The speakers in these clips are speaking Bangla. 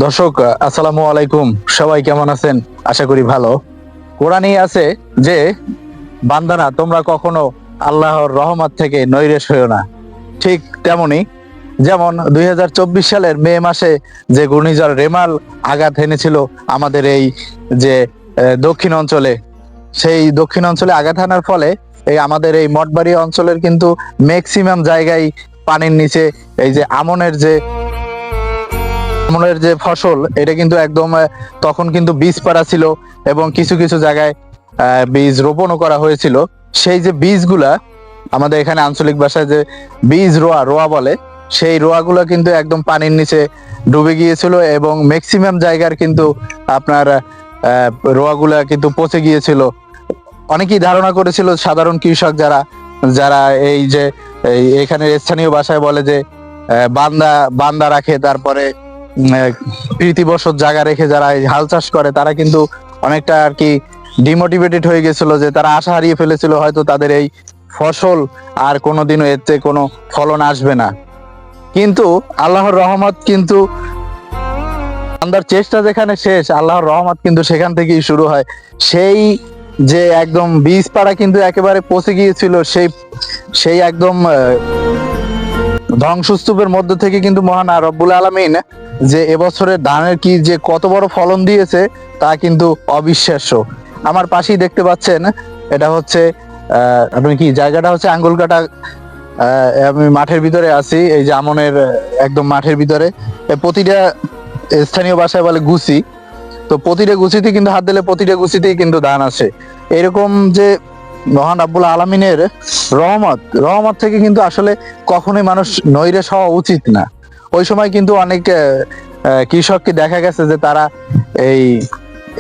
দর্শক, আসসালামু আলাইকুম। সবাই কেমন আছেন? আশা করি ভালো। কোরআনেই আছে যে, বান্দারা তোমরা কখনো আল্লাহর রহমত থেকে নৈরাশ হইও না। ঠিক তেমনি যেমন ২০২৪ সালের মে মাসে যে ঘূর্ণিঝড় রেমাল আঘাত এনেছিল আমাদের এই যে দক্ষিণ অঞ্চলে, সেই দক্ষিণ অঞ্চলে আঘাত হানার ফলে এই আমাদের এই মঠবাড়ি অঞ্চলের কিন্তু ম্যাক্সিমাম জায়গায় পানির নিচে এই যে আমনের যে ফসল, এটা কিন্তু একদম তখন কিন্তু বীজ পাড়া ছিল এবং কিছু কিছু জায়গায় বীজ রোপণও করা হয়েছিল। সেই যে বীজগুলা আমাদের এখানে আঞ্চলিক ভাষায় যে বীজ রোয়া রোয়া বলে, সেই রোয়াগুলো কিন্তু একদম পানির নিচে ডুবে গিয়েছিল এবং ম্যাক্সিমাম জায়গার কিন্তু আপনার রোয়াগুলা কিন্তু পচে গিয়েছিল। অনেকেই ধারণা করেছিল, সাধারণ কৃষক যারা যারা এই যে এখানে স্থানীয় ভাষায় বলে যে বান্দা বান্দা রাখে, তারপরে প্রীতিবশত জায়গা রেখে যারা এই হাল চাষ করে, তারা কিন্তু অনেকটা আর কি ডিমোটিভেটেড হয়ে গেছিল, যে তারা আশা হারিয়ে ফেলেছিল হয়তো তাদের এই ফসল আর কোনোদিনও এতে কোনো ফলন আসবে না। কিন্তু আল্লাহর রহমত কিন্তু, বান্দার চেষ্টা যেখানে শেষ, আল্লাহর রহমত কিন্তু সেখান থেকেই শুরু হয়। সেই যে একদম বীজ পাড়া কিন্তু একেবারে পচে গিয়েছিল, সেই সেই একদম ধ্বংসস্তূপের মধ্য থেকে কিন্তু মহান রব্বুল আলামিন যে এবছরের ধানের কি যে কত বড় ফলন দিয়েছে, তা কিন্তু অবিশ্বাস্য। আমার পাশেই দেখতে পাচ্ছেন, এটা হচ্ছে আপনি কি, জায়গাটা হচ্ছে আঙ্গুলকাটা। আমি মাঠের ভিতরে আছি, এই যে আমনের একদম মাঠের ভিতরে। প্রতিটা স্থানীয় ভাষায় বলে গুছি, তো প্রতিটা গুছিতে কিন্তু হাত দিলে প্রতিটা গুছিতেই কিন্তু ধান আসে। এরকম যে মহান আব্বুল আলমিনের রহমত, রহমত থেকে কিন্তু আসলে কখনোই মানুষ নৈরাশ হওয়া উচিত না। ওই সময় কিন্তু অনেক কৃষককে দেখা গেছে যে তারা এই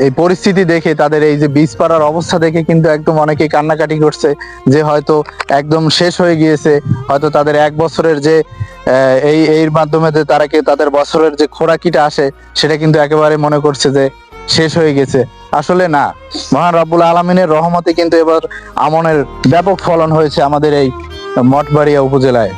এই পরিস্থিতি দেখে, তাদের এই যে বীজ পাড়ার অবস্থা দেখে কিন্তু একদম অনেকে কান্নাকাটি করছে, যে হয়তো একদম শেষ হয়ে গিয়েছে। হয়তো তাদের এক বছরের যে এই এর মাধ্যমে যে তারা তাদের বছরের যে খোরাকিটা আসে, সেটা কিন্তু একেবারে মনে করছে যে শেষ হয়ে গেছে। আসলে না, মহান রব্বুল আলমিনের রহমতে কিন্তু এবার আমনের ব্যাপক ফলন হয়েছে আমাদের এই মঠবাড়িয়া উপজেলায়।